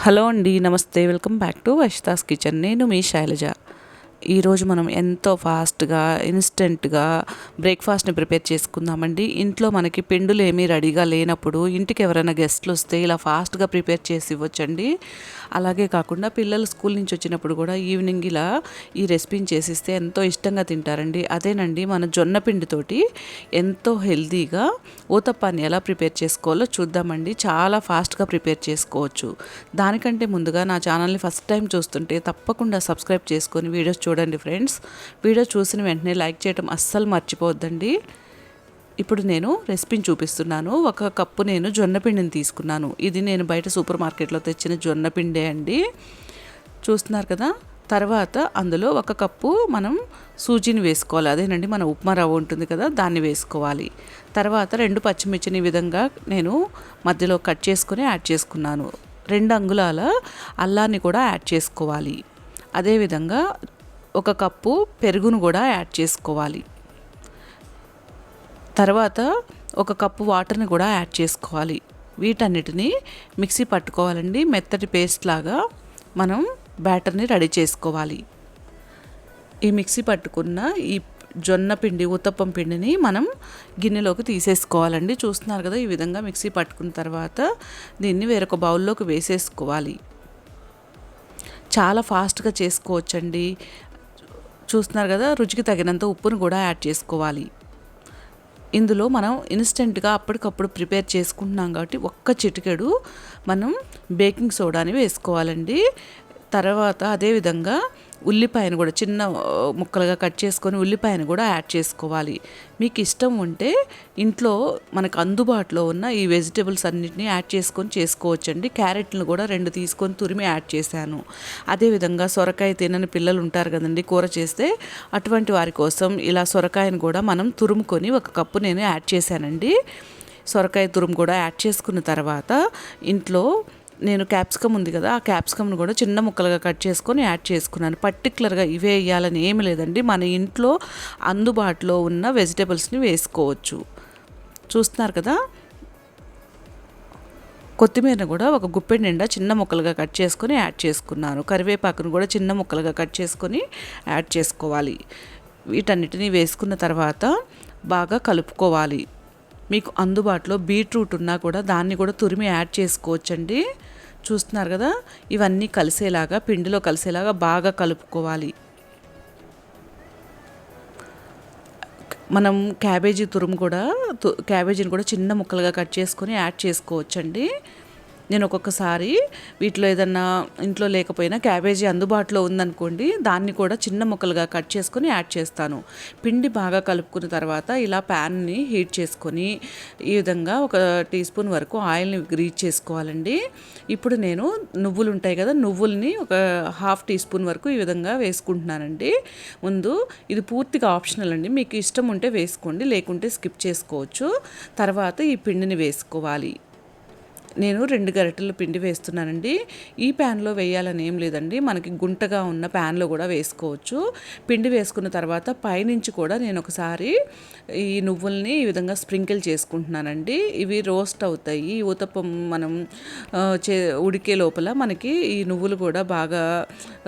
Hello అండి, నమస్తే. Welcome back to Varshita's kitchen. నేను మీ శైలజ. ఈరోజు మనం ఎంతో ఫాస్ట్గా ఇన్స్టెంట్గా బ్రేక్ఫాస్ట్ని ప్రిపేర్ చేసుకుందామండి. ఇంట్లో మనకి పిండులు ఏమీ రెడీగా లేనప్పుడు ఇంటికి ఎవరైనా గెస్ట్లు వస్తే ఇలా ఫాస్ట్గా ప్రిపేర్ చేసి ఇవ్వచ్చండి. అలాగే కాకుండా పిల్లలు స్కూల్ నుంచి వచ్చినప్పుడు కూడా ఈవినింగ్ ఇలా ఈ రెసిపీని చేసిస్తే ఎంతో ఇష్టంగా తింటారండి. అదేనండి, మన జొన్న పిండితోటి ఎంతో హెల్తీగా ఊతప్పాన్ని ఎలా ప్రిపేర్ చేసుకోవాలో చూద్దామండి. చాలా ఫాస్ట్గా ప్రిపేర్ చేసుకోవచ్చు. దానికంటే ముందుగా నా ఛానల్ని ఫస్ట్ టైం చూస్తుంటే తప్పకుండా సబ్స్క్రైబ్ చేసుకొని వీడియోస్ చూడండి ఫ్రెండ్స్. వీడియో చూసిన వెంటనే లైక్ చేయడం అస్సలు మర్చిపోవద్దండి. ఇప్పుడు నేను రెసిపీని చూపిస్తున్నాను. 1 కప్పు నేను జొన్న పిండిని తీసుకున్నాను. ఇది నేను బయట సూపర్ మార్కెట్లో తెచ్చిన జొన్న పిండే అండి. చూస్తున్నారు కదా. తర్వాత అందులో 1 కప్పు మనం సూజీని వేసుకోవాలి. అదేనండి, మన ఉప్మా రవ్వ ఉంటుంది కదా, దాన్ని వేసుకోవాలి. తర్వాత 2 పచ్చిమిర్చిని ఈ విధంగా నేను మధ్యలో కట్ చేసుకొని యాడ్ చేసుకున్నాను. 2 అంగుళాల అల్లాన్ని కూడా యాడ్ చేసుకోవాలి. అదేవిధంగా 1 కప్పు పెరుగును కూడా యాడ్ చేసుకోవాలి. తర్వాత 1 కప్పు వాటర్ని కూడా యాడ్ చేసుకోవాలి. వీటన్నిటిని మిక్సీ పట్టుకోవాలండి. మెత్తటి పేస్ట్ లాగా మనం బ్యాటర్ని రెడీ చేసుకోవాలి. ఈ మిక్సీ పట్టుకున్న ఈ జొన్న పిండి, ఊతప్పం పిండిని మనం గిన్నెలోకి తీసేసుకోవాలండి. చూస్తున్నారు కదా, ఈ విధంగా మిక్సీ పట్టుకున్న తర్వాత దీన్ని వేరొక బౌల్లోకి వేసేసుకోవాలి. చాలా ఫాస్ట్గా చేసుకోవచ్చండి. చూస్తున్నారు కదా, రుచికి తగినంత ఉప్పును కూడా యాడ్ చేసుకోవాలి. ఇందులో మనం ఇన్స్టెంట్గా అప్పటికప్పుడు ప్రిపేర్ చేసుకుంటున్నాం కాబట్టి 1 చిటికెడు మనం బేకింగ్ సోడాని వేసుకోవాలండి. తర్వాత అదేవిధంగా ఉల్లిపాయను కూడా చిన్న ముక్కలుగా కట్ చేసుకొని ఉల్లిపాయను కూడా యాడ్ చేసుకోవాలి. మీకు ఇష్టం ఉంటే ఇంట్లో మనకు అందుబాటులో ఉన్న ఈ వెజిటేబుల్స్ అన్నిటిని యాడ్ చేసుకొని చేసుకోవచ్చండి. క్యారెట్లను కూడా 2 తీసుకొని తురిమి యాడ్ చేశాను. అదేవిధంగా సొరకాయ తినని పిల్లలు ఉంటారు కదండి, కూర చేస్తే అటువంటి వారి కోసం ఇలా సొరకాయను కూడా మనం తురుముకొని 1 కప్పు నేను యాడ్ చేశానండి. సొరకాయ తురుము కూడా యాడ్ చేసుకున్న తర్వాత ఇంట్లో నేను క్యాప్సికమ్ ఉంది కదా, ఆ క్యాప్సికమ్ను కూడా చిన్న ముక్కలుగా కట్ చేసుకొని యాడ్ చేసుకున్నాను. పర్టికులర్గా ఇవే వేయాలని ఏమి లేదండి, మన ఇంట్లో అందుబాటులో ఉన్న వెజిటేబుల్స్ని వేసుకోవచ్చు. చూస్తున్నారు కదా. కొత్తిమీరను కూడా 1 గుప్పెడి నిండా చిన్న ముక్కలుగా కట్ చేసుకొని యాడ్ చేసుకున్నాను. కరివేపాకును కూడా చిన్న ముక్కలుగా కట్ చేసుకొని యాడ్ చేసుకోవాలి. వీటన్నిటిని వేసుకున్న తర్వాత బాగా కలుపుకోవాలి. మీకు అందుబాటులో బీట్రూట్ ఉన్నా కూడా దాన్ని కూడా తురిమి యాడ్ చేసుకోవచ్చండి. చూస్తున్నారు కదా, ఇవన్నీ కలిసేలాగా పిండిలో కలిసేలాగా బాగా కలుపుకోవాలి. మనం క్యాబేజీని కూడా చిన్న ముక్కలుగా కట్ చేసుకొని యాడ్ చేసుకోవచ్చండి. నేను ఒక్కొక్కసారి వీటిలో ఏదన్నా ఇంట్లో లేకపోయినా క్యాబేజీ అందుబాటులో ఉందనుకోండి, దాన్ని కూడా చిన్న ముక్కలుగా కట్ చేసుకొని యాడ్ చేస్తాను. పిండి బాగా కలుపుకున్న తర్వాత ఇలా ప్యాన్ని హీట్ చేసుకొని ఈ విధంగా 1 టీ స్పూన్ వరకు ఆయిల్ని గ్రీజ్ చేసుకోవాలండి. ఇప్పుడు నేను నువ్వులు ఉంటాయి కదా, నువ్వుల్ని 1/2 టీ స్పూన్ వరకు ఈ విధంగా వేసుకుంటున్నానండి. ముందు ఇది పూర్తిగా ఆప్షనల్ అండి, మీకు ఇష్టం ఉంటే వేసుకోండి, లేకుంటే స్కిప్ చేసుకోవచ్చు. తర్వాత ఈ పిండిని వేసుకోవాలి. నేను 2 గరిటెల పిండి వేస్తున్నానండి. ఈ ప్యాన్లో వేయాలని ఏం లేదండి, మనకి గుంటగా ఉన్న ప్యాన్లో కూడా వేసుకోవచ్చు. పిండి వేసుకున్న తర్వాత పైనుంచి కూడా నేను ఒకసారి ఈ నువ్వుల్ని ఈ విధంగా స్ప్రింకిల్ చేసుకుంటున్నానండి. ఇవి రోస్ట్ అవుతాయి. ఊతప్పం మనం ఉడికే లోపల మనకి ఈ నువ్వులు కూడా బాగా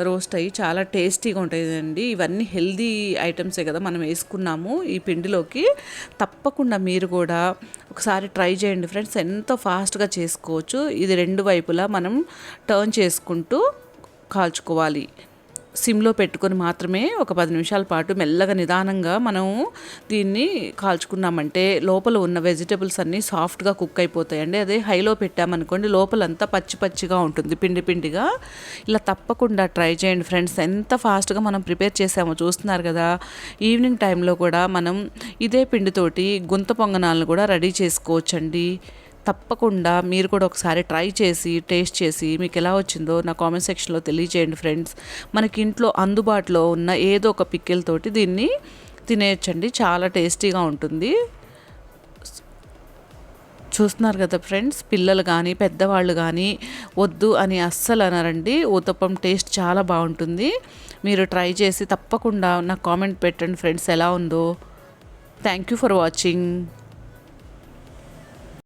రోస్ట్ అయ్యి చాలా టేస్టీగా ఉంటాయండి. ఇవన్నీ హెల్దీ ఐటమ్సే కదా మనం వేసుకున్నాము ఈ పిండిలోకి. తప్పకుండా మీరు కూడా ఒకసారి ట్రై చేయండి ఫ్రెండ్స్, ఎంతో ఫాస్ట్గా చేసుకోవచ్చు. ఇది 2 వైపులా మనం టర్న్ చేసుకుంటూ కాల్చుకోవాలి. సిమ్లో పెట్టుకొని మాత్రమే ఒక 10 నిమిషాల పాటు మెల్లగా నిదానంగా మనం దీన్ని కాల్చుకున్నామంటే లోపల ఉన్న వెజిటేబుల్స్ అన్నీ సాఫ్ట్గా కుక్ అయిపోతాయండి. అదే హైలో పెట్టామనుకోండి, లోపలంతా పచ్చి పచ్చిగా ఉంటుంది, పిండి పిండిగా. ఇలా తప్పకుండా ట్రై చేయండి ఫ్రెండ్స్. ఎంత ఫాస్ట్గా మనం ప్రిపేర్ చేసామో చూస్తున్నారు కదా. ఈవినింగ్ టైంలో కూడా మనం ఇదే పిండితోటి గుంత పొంగనాలను కూడా రెడీ చేసుకోవచ్చండి. తప్పకుండా మీరు కూడా ఒకసారి ట్రై చేసి టేస్ట్ చేసి మీకు ఎలా వచ్చిందో నా కామెంట్ సెక్షన్లో తెలియజేయండి ఫ్రెండ్స్. మనకి ఇంట్లో అందుబాటులో ఉన్న ఏదో ఒక పికిల్ తోటి దీన్ని తినేయచ్చండి, చాలా టేస్టీగా ఉంటుంది. చూస్తున్నారు కదా ఫ్రెండ్స్, పిల్లలు కానీ పెద్దవాళ్ళు కానీ వద్దు అని అస్సలు అనరండి. ఊతప్పం టేస్ట్ చాలా బాగుంటుంది. మీరు ట్రై చేసి తప్పకుండా నాకు కామెంట్ పెట్టండి ఫ్రెండ్స్, ఎలా ఉందో. Thank you for watching.